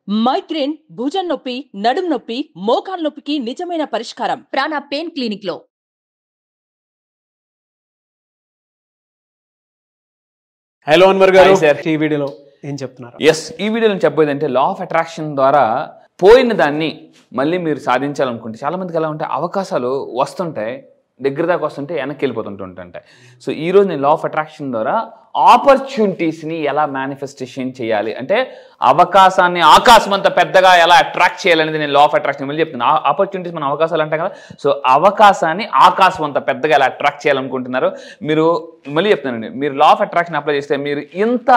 Migraine, భుజం నొప్పి, నడుం నొప్పి, మోకాలు నొప్పికి నిజమైన పరిష్కారం ప్రాణ పెయిన్ క్లినిక్ లో. హలో అన్వర్ గారు, ఈ వీడియోలో ఏం చెప్తున్నారు? ఈ వీడియోలో చెప్పబోయేది అంటే లా ఆఫ్ అట్రాక్షన్ ద్వారా పోయిన దాన్ని మళ్ళీ మీరు సాధించాలనుకుంటే చాలా మందికి ఎలా ఉంటాయి, అవకాశాలు వస్తుంటాయి, దగ్గర దాకా వస్తుంటే వెనక్కి వెళ్ళిపోతుంటుంటాయి. సో ఈరోజు నేను లా ఆఫ్ అట్రాక్షన్ ద్వారా ఆపర్చునిటీస్ని ఎలా మేనిఫెస్టేషన్ చేయాలి అంటే అవకాశాన్ని ఆకాశం అంత పెద్దగా ఎలా అట్రాక్ట్ చేయాలనేది నేను లా ఆఫ్ అట్రాక్షన్ మళ్ళీ చెప్తున్నాను. ఆపర్చునిటీస్ మన అవకాశాలు అంటాం కదా, సో అవకాశాన్ని ఆకాశం అంత పెద్దగా ఎలా అట్రాక్ట్ చేయాలనుకుంటున్నారు మీరు మళ్ళీ చెప్తానండి. మీరు లా ఆఫ్ అట్రాక్షన్ అప్లై చేస్తే మీరు ఇంత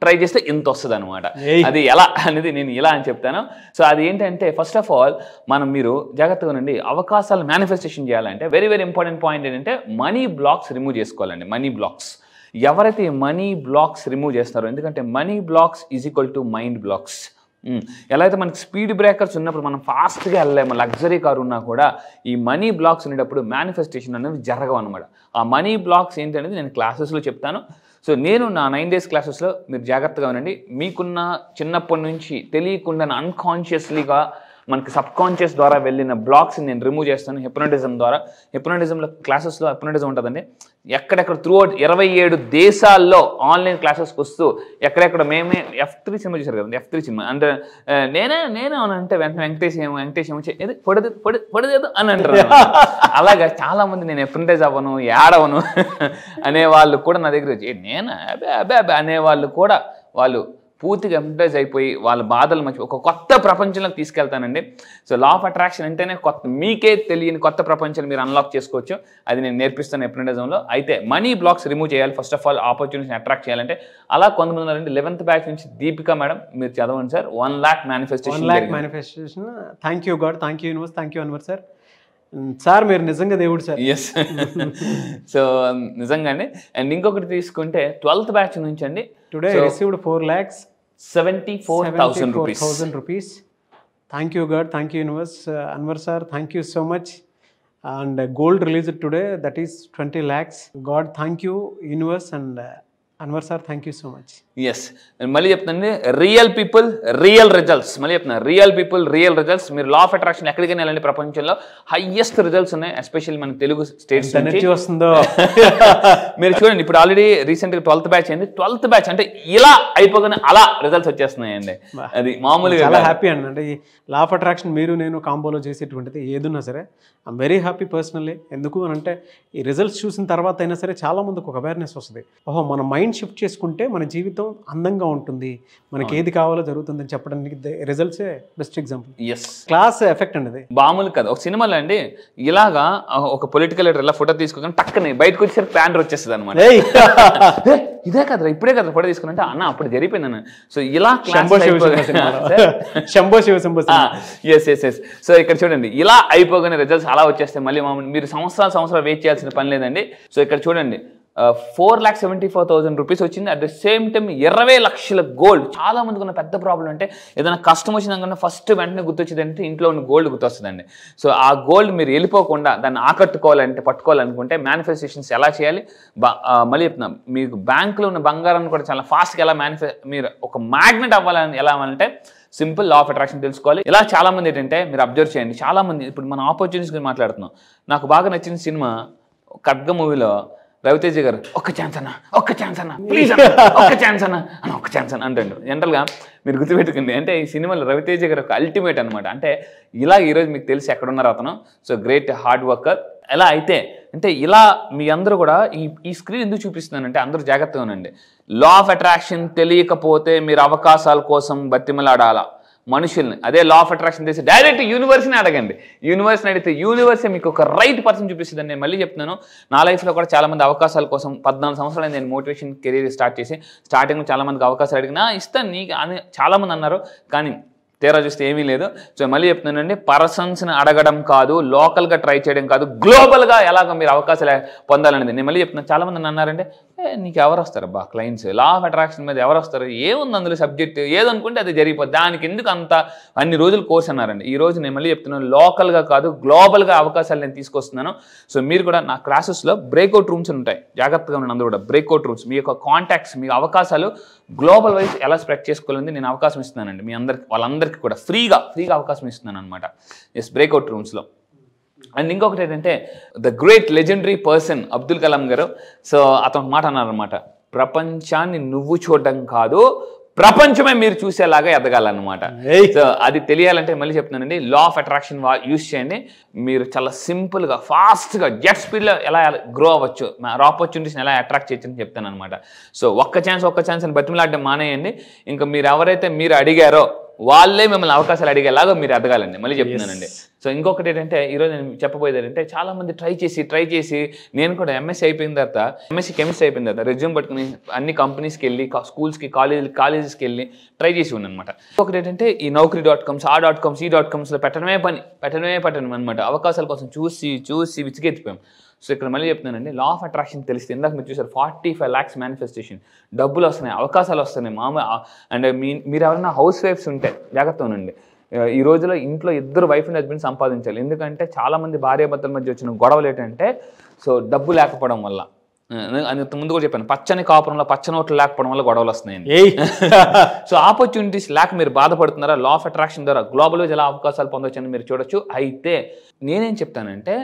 ట్రై చేస్తే ఇంత వస్తుంది అనమాట. అది ఎలా అనేది నేను ఇలా అని చెప్తాను. సో అది ఏంటంటే ఫస్ట్ ఆఫ్ ఆల్ మీరు జాగ్రత్తగా ఉండండి. అవకాశాలు మేనిఫెస్టేషన్ చేయాలంటే వెరీ వెరీ ఇంపార్టెంట్ పాయింట్ ఏంటంటే మనీ బ్లాక్స్ రిమూవ్ చేసుకోవాలండి. మనీ బ్లాక్స్ ఎవరైతే మనీ బ్లాక్స్ రిమూవ్ చేస్తారో, ఎందుకంటే money blocks is equal to mind blocks. ఎలా అయితే మనకి స్పీడ్ బ్రేకర్స్ ఉన్నప్పుడు మనం ఫాస్ట్గా వెళ్ళలేము, లగ్జరీ కారు ఉన్నా కూడా ఈ మనీ బ్లాక్స్ ఉండేటప్పుడు మేనిఫెస్టేషన్ అనేది జరగవు అనమాట. ఆ మనీ బ్లాక్స్ ఏంటనేది నేను క్లాసెస్లో చెప్తాను. సో నేను నా 9 days క్లాసెస్లో మీరు జాగ్రత్తగా ఉండండి. మీకున్న చిన్నప్పటి నుంచి తెలియకుండా అన్కాన్షియస్లీగా మనకి సబ్కాన్షియస్ ద్వారా వెళ్ళిన బ్లాక్స్ని నేను రిమూవ్ చేస్తాను హిప్నోటిజం ద్వారా. హిప్నోటిజంలో క్లాసెస్లో హిప్నోటిజం ఉంటుందండి. ఎక్కడెక్కడ త్రూఅవుట్ 27 దేశాల్లో ఆన్లైన్ క్లాసెస్కి వస్తూ ఎక్కడెక్కడ మేమే F3 సినిమా చూసారు కదండి, F3 సినిమా అంటే నేనే అని అంటే వెంటనే వెంకటేష్ ఏమో ఏది పొడదేదు అని అంటారు. అలాగా చాలామంది నేను హిప్నటైజ్ అవ్వను, యాడవను అనేవాళ్ళు కూడా నా దగ్గర వచ్చి నేను అబే అనేవాళ్ళు కూడా వాళ్ళు పూర్తిగా ఎంప్లాయిజ్ అయిపోయి వాళ్ళ బాధలు మర్చి ఒక కొత్త ప్రపంచంలోకి తీసుకెళ్తానండి. సో లా ఆఫ్ అట్రాక్షన్ అంటేనే కొత్త, మీకే తెలియని కొత్త ప్రపంచాన్ని మీరు అన్లాక్ చేసుకోవచ్చు. అది నేను నేర్పిస్తాను హిప్నటిజంలో. అయితే మనీ బ్లాక్స్ రిమూవ్ చేయాలి ఫస్ట్ ఆఫ్ ఆల్, ఆపర్చునిటీని అట్రాక్ట్ చేయాలంటే. అలా కొంతమంది ఉన్నారండి 11th batch నుంచి దీపిక మేడం, మీరు చదవండి sir. 1 lakh manifestation. Thank you God, thank you universe, thank you Anwar sir. Sir మీరు నిజంగా దేవుడు సార్. ఎస్. సో నిజంగా అండి. అండ్ ఇంకొకటి తీసుకుంటే 12th batch నుంచి అండి today received 4,74,000 rupees. Thank you God, thank you universe. Anwar sir, thank you so much. And gold released today, that is 20 lakhs. God, thank you universe, and Anwar sir, thank you so much. Yes. మళ్ళీ చెప్తానండి, real people real results. మళ్ళీ చెప్తున్నా, real people real results. మీరు law of attraction ఎక్కడికైనా వెళ్ళండి, ప్రపంచంలో highest results ఉన్నాయి, especially మన తెలుగు స్టేట్స్ నుంచి వస్తుందో మీరు చూడండి. ఇప్పుడు ఆల్రెడీ రీసెంట్గా 12th batch అయింది. 12th batch అంటే ఇలా అయిపోగానే అలా రిజల్ట్స్ వచ్చేస్తున్నాయండి. అది మామూలుగా చాలా హ్యాపీ అండి. అంటే ఈ లా ఆఫ్ అట్రాక్షన్ మీరు నేను కాంబోలో చేసేటువంటిది ఏదున్నా సరే ఐఎమ్ వెరీ హ్యాపీ పర్సనల్లీ. ఎందుకు అని అంటే ఈ రిజల్ట్స్ చూసిన తర్వాత అయినా సరే చాలా మందికి ఒక అవేర్నెస్ వస్తుంది. ఓహో, మన మైండ్ షిఫ్ట్ చేసుకుంటే మన జీవితం అందంగా ఉంటుంది, మనకి ఏది కావాలో జరుగుతుందని చెప్పడానికి రిజల్ట్సే best example. Yes, class effect అండి. అది మామూలు కదా. ఒక సినిమాలో అండి ఇలాగా ఒక పొలిటికల్ లీడర్ ఇలా ఫోటో తీసుకుని టక్కని బయటకు వచ్చేసరికి ప్యాండర్ వచ్చేస్తుంది అనమాట. ఇదే కదా, ఇప్పుడే కదా ఫోటో తీసుకుని అన్న అప్పుడు జరిగిపోయింది అన్న. సో ఇలా ఎస్. సో ఇక్కడ చూడండి, ఇలా అయిపోగానే రిజల్ట్స్ అలా వచ్చేస్తే మళ్ళీ మామూలు మీరు సంవత్సరాలు వెయిట్ చేయాల్సిన పని లేదండి. సో ఇక్కడ చూడండి 4,74,000 rupees వచ్చింది. అట్ ద సేమ్ టైం 20 లక్షల గోల్డ్. చాలా మందికి ఉన్న పెద్ద ప్రాబ్లం అంటే ఏదైనా కష్టం వచ్చిందనుకున్న ఫస్ట్ వెంటనే గుర్తొచ్చేది అంటే ఇంట్లో ఉన్న గోల్డ్ గుర్తొస్తుందండి. సో ఆ గోల్డ్ మీరు వెళ్ళిపోకుండా దాన్ని ఆకట్టుకోవాలంటే, పట్టుకోవాలనుకుంటే మేనిఫెస్టేషన్స్ ఎలా చేయాలి మళ్ళీ చెప్తున్నాం. మీకు బ్యాంకులో ఉన్న బంగారాన్ని కూడా చాలా ఫాస్ట్గా ఎలా మీరు ఒక మ్యాగ్నెట్ అవ్వాలని ఎలా అంటే సింపుల్ లా ఆఫ్ అట్రాక్షన్ తెలుసుకోవాలి. ఇలా చాలా మంది ఏంటంటే మీరు అబ్జర్వ్ చేయండి, చాలా మంది ఇప్పుడు మన ఆపర్చునిటీస్ గురించి మాట్లాడుతున్నాం. నాకు బాగా నచ్చిన సినిమా ఖడ్గ మూవీలో రవితేజ గారు ఒక్క ఛాన్స్ అన్న ప్లీజ్ అన్న ఒక్క ఛాన్స్ అన్న అంటాడు. జనరల్గా మీరు గుర్తుపెట్టుకుంది అంటే ఈ సినిమాలో రవితేజ గారు ఒక అల్టిమేట్ అనమాట. అంటే ఇలా ఈరోజు మీకు తెలిసి ఎక్కడున్నారు అతను. So great hard worker. ఎలా అయితే అంటే ఇలా మీ అందరూ కూడా ఈ స్క్రీన్ ఎందుకు చూపిస్తున్నానంటే అందరూ జాగ్రత్తగా ఉండండి. లా ఆఫ్ అట్రాక్షన్ తెలియకపోతే మీరు అవకాశాల కోసం బతిమలాడాలా మనుషుల్ని. అదే లా ఆఫ్ అట్రాక్షన్ తెలిసి డైరెక్ట్ యూనివర్స్ని అడగండి. యూనివర్స్ని అడిగితే యూనివర్సే మీకు ఒక రైట్ పర్సన్ చూపిస్తుంది. నేను మళ్ళీ చెప్తున్నాను, నా లైఫ్లో కూడా చాలామంది అవకాశాల కోసం 14 సంవత్సరాలు నేను మోటివేషన్ కెరీర్ స్టార్ట్ చేసి స్టార్టింగ్లో చాలామందికి అవకాశాలు అడిగినా ఇస్తాను నీకు అని చాలామంది అన్నారు, కానీ తీరా చూస్తే ఏమీ లేదు. సో మళ్ళీ చెప్తున్నానండి, పర్సన్స్ని అడగడం కాదు, లోకల్గా ట్రై చేయడం కాదు, గ్లోబల్గా ఎలాగ మీరు అవకాశాలు పొందాలనేది నేను మళ్ళీ చెప్తున్నాను. చాలామంది అన్నారంటే నీకు ఎవరు వస్తారు బా క్లయింట్స్, లా ఆఫ్ అట్రాక్షన్ మీద ఎవరు వస్తారు, ఏముంది అందులో సబ్జెక్ట్, ఏదనుకుంటే అది జరిగిపోద్ది, దానికి ఎందుకు అంత అన్ని రోజులు కోర్స్ అన్నారండి. ఈ రోజు నేను మళ్ళీ చెప్తున్నాను, లోకల్గా కాదు గ్లోబల్గా అవకాశాలు నేను తీసుకొస్తున్నాను. సో మీరు కూడా నా క్లాసెస్లో బ్రేక్అవుట్ రూమ్స్ ఉంటాయి, జాగ్రత్తగా ఉన్న అందరూ కూడా బ్రేక్అవుట్ రూమ్స్, మీ యొక్క కాంటాక్ట్స్, మీ అవకాశాలు గ్లోబల్ వైజ్ ఎలా స్ప్రెడ్ చేసుకోవాలని నేను అవకాశం ఇస్తున్నానండి. మీ అందరికి వాళ్ళందరికీ కూడా ఫ్రీగా అవకాశం ఇస్తున్నాను అనమాట. Yes, breakout రూమ్స్లో. అండ్ ఇంకొకటి ఏంటంటే the great legendary person Abdul Kalam గారు, సో అతను మాట అన్నారనమాట, ప్రపంచాన్ని నువ్వు చూడడం కాదు, ప్రపంచమే మీరు చూసేలాగా ఎదగాలన్నమాట. సో అది తెలియాలంటే మళ్ళీ చెప్తున్నానండి, లా ఆఫ్ అట్రాక్షన్ యూజ్ చేయండి. మీరు చాలా సింపుల్గా ఫాస్ట్గా జెట్ స్పీడ్లో ఎలా గ్రో అవ్వచ్చు, ఆపర్చునిటీస్ని ఎలా అట్రాక్ట్ చేయొచ్చు అని చెప్తాను అనమాట. సో ఒక్క ఛాన్స్ అని బతిమలాడడం మానేయండి. ఇంకా మీరు ఎవరైతే మీరు అడిగారో వాళ్ళే మిమ్మల్ని అవకాశాలు అడిగేలాగా మీరు ఎదగాలండి. మళ్ళీ చెప్తున్నానండి. సో ఇంకొకటి ఏంటంటే ఈరోజు నేను చెప్పబోయేది ఏంటంటే, చాలా మంది ట్రై చేసి నేను కూడా ఎంఎస్సీ అయిపోయిన తర్వాత, ఎంఎస్సీ కెమిస్ట్రీ అయిపోయిన తర్వాత రెజ్యూమ్ పట్టుకుని అన్ని కంపెనీస్కి వెళ్ళి, స్కూల్స్కి కాలేజెస్కి వెళ్ళి ట్రై చేసి ఉన్నాను అనమాట. ఇంకొకటి ఏంటంటే ఈ Naukri.coms, ఆ.coms, ఈ.comsలో పెట్టడమే అనమాట. అవకాశాల కోసం చూసి విసిగెత్తిపోయాం. సో ఇక్కడ మళ్ళీ చెప్తున్నానండి, లా ఆఫ్ అట్రాక్షన్ తెలిస్తే, ఇందాక మీరు చూసారు 45 lakhs మేనిఫెస్టేషన్, డబ్బులు వస్తున్నాయి, అవకాశాలు వస్తున్నాయి. అండ్ మీరు ఎవరైనా హౌస్ వైఫ్స్ ఉంటే జాగ్రత్త ఉండండి. ఈ రోజులో ఇంట్లో ఇద్దరు వైఫ్ అండ్ హస్బెండ్ సంపాదించాలి. ఎందుకంటే చాలామంది భార్యాభర్తల మధ్య వచ్చిన గొడవలు ఏంటంటే, సో డబ్బు లేకపోవడం వల్ల, ముందు కూడా చెప్పాను, పచ్చని కాపురంలో పచ్చనోట్లు లేకపోవడం వల్ల గొడవలు వస్తున్నాయండి. సో ఆపర్చునిటీస్ లేక మీరు బాధపడుతున్నారా, లా ఆఫ్ అట్రాక్షన్ ద్వారా గ్లోబల్ వైజ్ ఎలా అవకాశాలు పొందొచ్చు అని మీరు చూడొచ్చు. అయితే నేనేం చెప్తానంటే,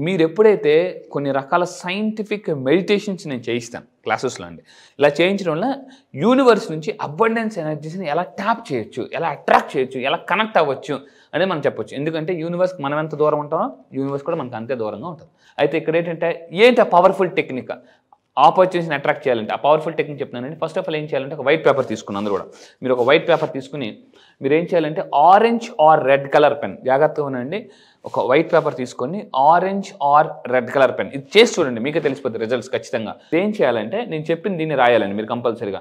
మీరు ఎప్పుడైతే కొన్ని రకాల సైంటిఫిక్ మెడిటేషన్స్ నేను చేయిస్తాను క్లాసెస్లో అండి, ఇలా చేయించడం వల్ల యూనివర్స్ నుంచి అబండెన్స్ ఎనర్జీస్ని ఎలా ట్యాప్ చేయొచ్చు, ఎలా అట్రాక్ట్ చేయొచ్చు, ఎలా కనెక్ట్ అవ్వచ్చు అనేది మనం చెప్పొచ్చు. ఎందుకంటే యూనివర్స్కి మనం ఎంత దూరం ఉంటామో యూనివర్స్ కూడా మనకు అంతే దూరంగా ఉంటుంది. అయితే ఇక్కడ ఏంటి ఆ పవర్ఫుల్ టెక్నిక్, ఆపర్చునిటీస్ని అట్రాక్ట్ చేయాలంటే ఆ పవర్ఫుల్ టెక్నిక్ చెప్తున్నానండి. ఫస్ట్ ఆఫ్ ఆల్ ఏం చేయాలంటే, ఒక వైట్ పేపర్ తీసుకుని, అందరూ కూడా మీరు ఒక వైట్ పేపర్ తీసుకుని మీరు ఏం చేయాలంటే, orange are red colour pen, జాగ్రత్తగా ఉండండి, ఒక వైట్ పేపర్ తీసుకొని orange are red colour pen, ఇది చేసి చూడండి, మీకే తెలిసిపోతుంది రిజల్ట్స్ ఖచ్చితంగా. ఏం చేయాలంటే, నేను చెప్పింది దీన్ని రాయాలండి మీరు కంపల్సరీగా.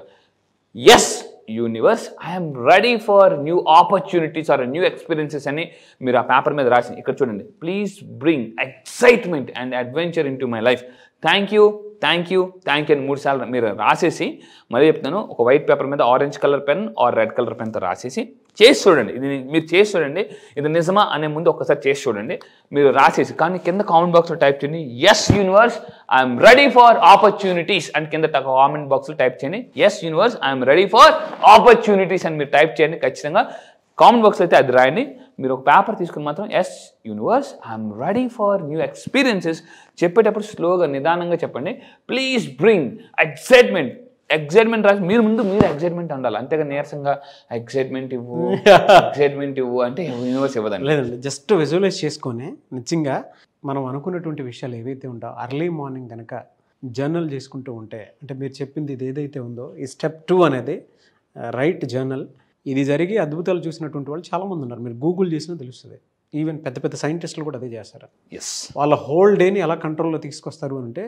Yes universe, I'm ready for new opportunities or new experiences అని మీరు ఆ పేపర్ మీద రాసి, ఇక్కడ చూడండి, please bring excitement and adventure into my life, thank you అని 3 సార్లు మీరు రాసేసి, మళ్ళీ చెప్తాను, ఒక వైట్ పేపర్ మీద orange colour pen or red colour పెన్తో రాసేసి చేసి చూడండి. ఇది మీరు చేసి చూడండి, ఇది నిజమా అనే ముందు ఒక్కసారి చేసి చూడండి. మీరు రాసేసి కానీ కింద కామెంట్ బాక్స్లో టైప్ చేయండి, yes universe I'm ready for opportunities అని కింద కామెంట్ బాక్స్లో టైప్ చేయండి. Yes universe I'm ready for opportunities అని మీరు టైప్ చేయండి. ఖచ్చితంగా కామెంట్ బాక్స్లో అయితే అది రాయండి. మీరు ఒక పేపర్ తీసుకుని మాత్రం yes universe I'm ready for new experiences చెప్పేటప్పుడు స్లోగా నిదానంగా చెప్పండి. ప్లీజ్ బ్రింగ్ ఎక్సైట్మెంట్ రాసి మీరు ఎక్సైట్మెంట్ ఉండాలి, అంతేగా నీరసంగా ఎక్సైట్మెంట్ ఇవ్వు అంటే యూనివర్స్ ఇవ్వదండి. లేదండి, జస్ట్ విజువలైజ్ చేసుకొని నిజంగా మనం అనుకున్నటువంటి విషయాలు ఏవైతే ఉంటాయో అర్లీ మార్నింగ్ కనుక జర్నల్ చేసుకుంటూ ఉంటే, అంటే మీరు చెప్పింది ఇది ఏదైతే ఉందో ఈ స్టెప్ 2 అనేది రైట్ జర్నల్, ఇది జరిగి అద్భుతాలు చూసినటువంటి వాళ్ళు చాలామంది ఉన్నారు. మీరు గూగుల్ చేసినా తెలుస్తుంది. ఈవెన్ పెద్ద సైంటిస్టులు కూడా అదే చేస్తారు. ఎస్, వాళ్ళ హోల్ డేని ఎలా కంట్రోల్లో తీసుకొస్తారు అంటే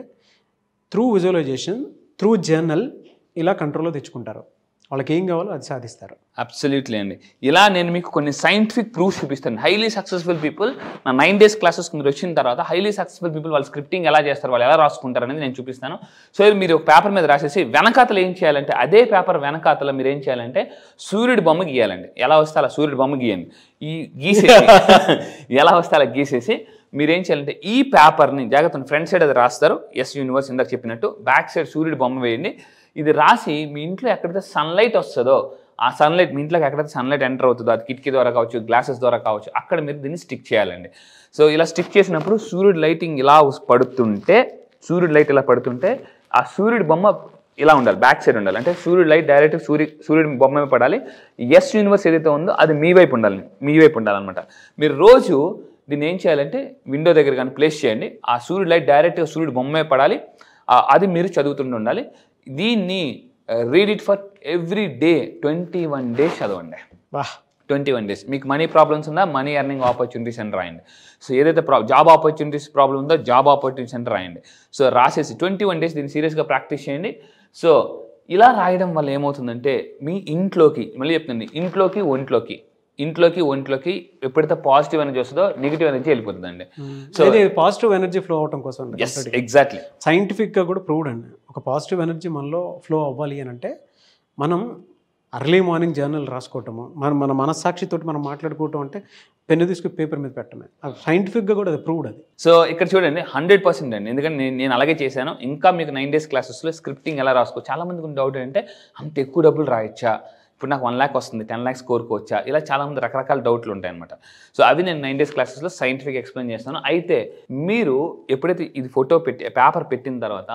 త్రూ విజువలైజేషన్, త్రూ జర్నల్ ఇలా కంట్రోల్లో తెచ్చుకుంటారు. వాళ్ళకి ఏం కావాలో అది సాధిస్తారు. అబ్సల్యూట్లీ అండి. ఇలా నేను మీకు కొన్ని సైంటిఫిక్ ప్రూఫ్స్ చూపిస్తాను. హైలీ సక్సెస్ఫుల్ పీపుల్ నా 9 days క్లాసెస్కి మీరు వచ్చిన తర్వాత హైలీ సక్సెస్ఫుల్ పీపుల్ వాళ్ళు స్క్రిప్టింగ్ ఎలా చేస్తారు, వాళ్ళు ఎలా రాసుకుంటారు అనేది నేను చూపిస్తాను. సో మీరు ఒక పేపర్ మీద రాసేసి వెనకాతలు ఏం చేయాలంటే, అదే పేపర్ వెనకాతల మీరు ఏం చేయాలంటే సూర్యుడి బొమ్మ గీయాలండి. ఎలా వస్తే అలా సూర్యుడి బొమ్మ గీయండి. ఎలా వస్తే అలా గీసేసి మీరేం చేయాలంటే ఈ పేపర్ని జాగ్రత్త ఫ్రంట్ సైడ్ అది రాస్తారు, ఎస్ యూనివర్స్ ఇందాక చెప్పినట్టు, బ్యాక్ సైడ్ సూర్యుడి బొమ్మ వేయండి. ఇది రాసి మీ ఇంట్లో ఎక్కడైతే సన్లైట్ వస్తుందో, ఆ సన్లైట్ మీ ఇంట్లోకి ఎక్కడైతే సన్లైట్ ఎంటర్ అవుతుందో, అది కిటికీ ద్వారా కావచ్చు, గ్లాసెస్ ద్వారా కావచ్చు, అక్కడ మీరు దీన్ని స్టిక్ చేయాలండి. సో ఇలా స్టిక్ చేసినప్పుడు సూర్యుడి లైటింగ్ ఇలా పడుతుంటే, ఆ సూర్యుడి బొమ్మ ఇలా ఉండాలి, బ్యాక్ సైడ్ ఉండాలి. అంటే సూర్యుడి లైట్ డైరెక్ట్ సూర్యుడి బొమ్మ పడాలి. ఎస్ యూనివర్స్ ఏదైతే ఉందో అది మీ వైపు ఉండాలన్నమాట. మీరు రోజు దీన్ని ఏం చేయాలంటే విండో దగ్గర కానీ ప్లేస్ చేయండి. ఆ సూర్యుడి లైట్ డైరెక్ట్గా సూర్యుడి బొమ్మే పడాలి. అది మీరు చదువుతుంటూ ఉండాలి. దీన్ని read it for every day 21 days చదవండి. 21 days. మీకు మనీ ప్రాబ్లమ్స్ ఉందా, మనీ ఎర్నింగ్ ఆపర్చునిటీస్ అని రాయండి. సో ఏదైతే జాబ్ ఆపర్చునిటీస్ ప్రాబ్లం ఉందో జాబ్ ఆపర్చునిటీస్ అని రాయండి. సో రాసేసి 21 days దీన్ని సీరియస్గా ప్రాక్టీస్ చేయండి. సో ఇలా రాయడం వల్ల ఏమవుతుందంటే మీ ఇంట్లోకి, మళ్ళీ చెప్తుంది, ఇంట్లోకి ఒంట్లోకి ఇంట్లోకి ఒంట్లోకి ఎప్పుడైతే పాజిటివ్ ఎనర్జీ వస్తుందో నెగిటివ్ ఎనర్జీ వెళ్ళిపోతుందండి. సో ఇది పాజిటివ్ ఎనర్జీ ఫ్లో అవడం కోసం ఎగ్జాక్ట్లీ సైంటిఫిక్గా కూడా ప్రూవ్డ్ అండి. ఒక పాజిటివ్ ఎనర్జీ మనలో ఫ్లో అవ్వాలి అని అంటే మనం అర్లీ మార్నింగ్ జర్నల్ రాసుకోవటము, మన మనస్సాక్షితో మనం మాట్లాడుకోవటం, అంటే పెన్ను తీసుకుని పేపర్ మీద పెట్టడమే. సైంటిఫిక్గా కూడా అది ప్రూవ్డ్ అది. సో ఇక్కడ చూడండి 100% అండి. ఎందుకంటే నేను అలాగే చేశాను. ఇంకా మీకు 9 days క్లాసెస్లో స్క్రిప్టింగ్ ఎలా రాసుకో, చాలా మందికి డౌట్ ఏంటంటే అంత ఎక్కువ డబ్బులు రాయొచ్చా, ఇప్పుడు నాకు 1 lakh వస్తుంది 10 lakhs కోరుకోవచ్చా, ఇలా చాలామంది రకరకాల డౌట్లు ఉంటాయి అనమాట. సో అవి నేను 9 days క్లాసెస్లో సైంటిఫిక్ ఎక్స్ప్లెయిన్ చేస్తాను. అయితే మీరు ఎప్పుడైతే ఇది ఫోటో పేపర్ పెట్టిన తర్వాత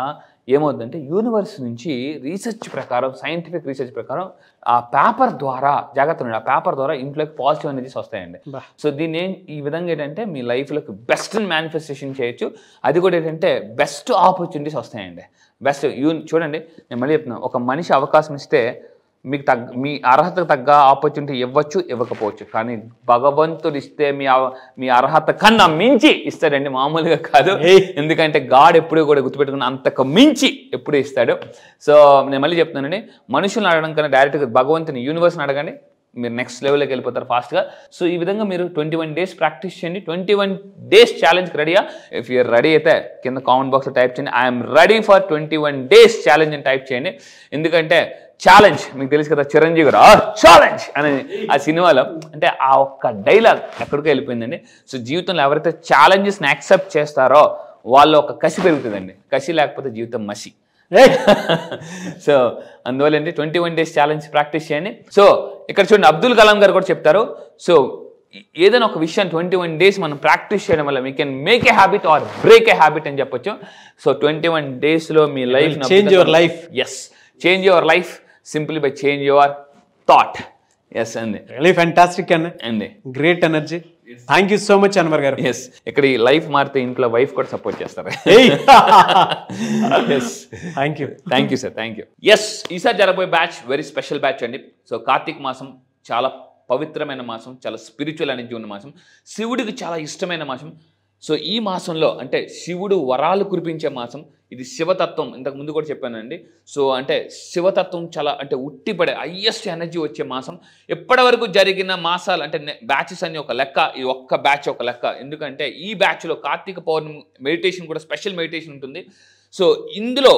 ఏమవుతుందంటే యూనివర్స్ నుంచి రీసెర్చ్ ప్రకారం, సైంటిఫిక్ రీసెర్చ్ ప్రకారం ఆ పేపర్ ద్వారా, జాగ్రత్త, ఆ పేపర్ ద్వారా ఇంట్లోకి పాజిటివ్ ఎనర్జీస్ వస్తాయండి. సో దీన్ని ఈ విధంగా ఏంటంటే మీ లైఫ్లోకి బెస్ట్ మేనిఫెస్టేషన్ చేయొచ్చు. అది కూడా ఏంటంటే బెస్ట్ ఆపర్చునిటీస్ వస్తాయండి. బెస్ట్ చూడండి, నేను మళ్ళీ చెప్తున్నాను, ఒక మనిషి అవకాశం ఇస్తే మీకు మీ అర్హతకు తగ్గ ఆపర్చునిటీ ఇవ్వచ్చు, ఇవ్వకపోవచ్చు. కానీ భగవంతుడు ఇస్తే మీ అర్హత కన్నా మించి ఇస్తాడండి, మామూలుగా కాదు. ఎందుకంటే గాడ్ ఎప్పుడూ కూడా గుర్తుపెట్టుకుని అంతకు మించి ఎప్పుడూ ఇస్తాడు. సో నేను మళ్ళీ చెప్తున్నానండి, మనుషులను అడగడం కన్నా డైరెక్ట్గా భగవంతుని, యూనివర్స్ని అడగండి, మీరు నెక్స్ట్ లెవెల్లోకి వెళ్ళిపోతారు ఫాస్ట్గా. సో ఈ విధంగా మీరు 21 days ప్రాక్టీస్ చేయండి. 21 days ఛాలెంజ్కి రెడీయా? ఇఫ్ యూఆర్ రెడీ అయితే కింద కామెంట్ బాక్స్లో టైప్ చేయండి, I'm ready for 21 days challenge అని టైప్ చేయండి. ఎందుకంటే ఛాలెంజ్ మీకు తెలుసు కదా, చిరంజీవి గారు ఛాలెంజ్ అనేది ఆ సినిమాలో, అంటే ఆ ఒక్క డైలాగ్ ఎక్కడికో వెళ్ళిపోయిందండి. సో జీవితంలో ఎవరైతే ఛాలెంజెస్ని యాక్సెప్ట్ చేస్తారో వాళ్ళు ఒక కసి పెరుగుతుందండి. కసి లేకపోతే జీవితం మసి. సో అందువల్ల ఏంటి 21 days ఛాలెంజ్ ప్రాక్టీస్ చేయండి. సో ఇక్కడ చూడండి, అబ్దుల్ కలాం గారు కూడా చెప్తారు, సో ఏదైనా ఒక విషయం 21 days మనం ప్రాక్టీస్ చేయడం వల్ల we can make a habit or break a habit అని చెప్పొచ్చు. సో 21 daysలో మీ life change your life. Yes, change your life simply by change your thought. Yes అండి, రియల్లీ ఫ్యాంటాస్టిక్ అండి, great energy. Thank you so much Anwar గారు. Yes, ఇక్కడ ఈ life మారితే ఇంట్లో వైఫ్ కూడా సపోర్ట్ చేస్తారు. Thank you sir, thank you. Yes, ఈసారి జరగబోయే బ్యాచ్ వెరీ స్పెషల్ బ్యాచ్ అండి. సో కార్తీక మాసం చాలా పవిత్రమైన మాసం, చాలా స్పిరిచువల్ ఎనర్జీ ఉన్న మాసం, శివుడికి చాలా ఇష్టమైన మాసం. సో ఈ మాసంలో అంటే శివుడు వరాలు కురిపించే మాసం. ఇది శివతత్వం, ఇంతకు ముందు కూడా చెప్పానండి. సో అంటే శివతత్వం చాలా అంటే ఉట్టిపడే హయ్యెస్ట్ ఎనర్జీ వచ్చే మాసం. ఎప్పటి వరకు జరిగిన మాసాలు అంటే బ్యాచెస్ అన్ని ఒక లెక్క, ఈ ఒక్క బ్యాచ్ ఒక లెక్క. ఎందుకంటే ఈ బ్యాచ్లో కార్తీక పౌర్ణమి మెడిటేషన్ కూడా స్పెషల్ మెడిటేషన్ ఉంటుంది. సో ఇందులో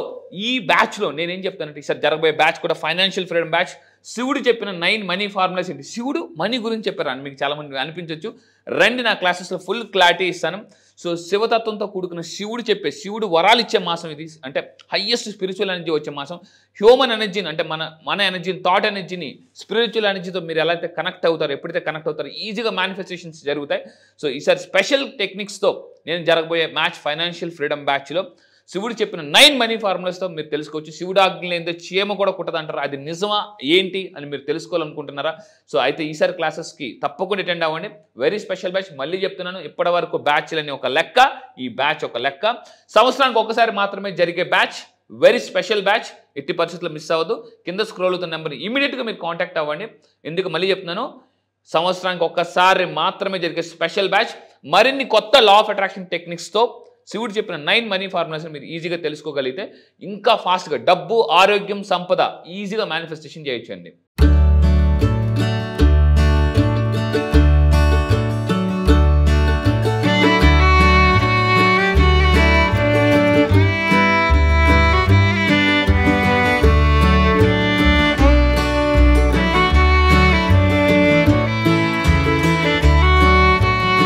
ఈ బ్యాచ్లో నేనేం చెప్తానంటే, ఈసారి జరగబోయే బ్యాచ్ కూడా ఫైనాన్షియల్ ఫ్రీడమ్ బ్యాచ్. శివుడు చెప్పిన 9 మనీ ఫార్ములాస్ ఏంటి, శివుడు మనీ గురించి చెప్పారు అని మీకు చాలామంది అనిపించవచ్చు. రండి, నా క్లాసెస్లో ఫుల్ క్లారిటీ ఇస్తాను. సో శివతత్వంతో కూడుకున్న శివుడు వరాలు ఇచ్చే మాసం ఇది. అంటే హయ్యెస్ట్ స్పిరిచువల్ ఎనర్జీ వచ్చే మాసం. హ్యూమన్ ఎనర్జీని అంటే మన ఎనర్జీని, థాట్ ఎనర్జీని స్పిరిచువల్ ఎనర్జీతో మీరు ఎలా అయితే కనెక్ట్ అవుతారో, ఎప్పుడైతే కనెక్ట్ అవుతారో ఈజీగా మేనిఫెస్టేషన్స్ జరుగుతాయి. సో ఈసారి స్పెషల్ టెక్నిక్స్తో నేను జరగబోయే మ్యాచ్ ఫైనాన్షియల్ ఫ్రీడమ్ బ్యాచ్లో శివుడు చెప్పిన 9 మనీ ఫార్ములాస్తో మీరు తెలుసుకోవచ్చు. శివుడు ఆజ్ఞ ఏందో చీమ కూడా కుట్టదంటారు, అది నిజమా ఏంటి అని మీరు తెలుసుకోవాలనుకుంటున్నారా? సో అయితే ఈసారి క్లాసెస్కి తప్పకుండా అటెండ్ అవ్వండి. Very special batch. మళ్ళీ చెప్తున్నాను, ఇప్పటి వరకు బ్యాచ్లని ఒక లెక్క, ఈ బ్యాచ్ ఒక లెక్క. సంవత్సరానికి ఒకసారి మాత్రమే జరిగే బ్యాచ్, వెరీ స్పెషల్ బ్యాచ్. ఎట్టి పరిస్థితుల్లో మిస్ అవ్వదు. కింద స్క్రోల్ అవుతున్న నెంబర్ ఇమీడియట్గా మీరు కాంటాక్ట్ అవ్వండి. ఎందుకు మళ్ళీ చెప్తున్నాను, సంవత్సరానికి ఒక్కసారి మాత్రమే జరిగే స్పెషల్ బ్యాచ్. మరిన్ని కొత్త లా ఆఫ్ అట్రాక్షన్ టెక్నిక్స్తో శివుడు చెప్పిన 9 మనీ ఫార్ములాస్ మీరు ఈజీగా తెలుసుకోగలిగితే ఇంకా ఫాస్ట్గా డబ్బు, ఆరోగ్యం, సంపద ఈజీగా మేనిఫెస్టేషన్ చేయొచ్చండి.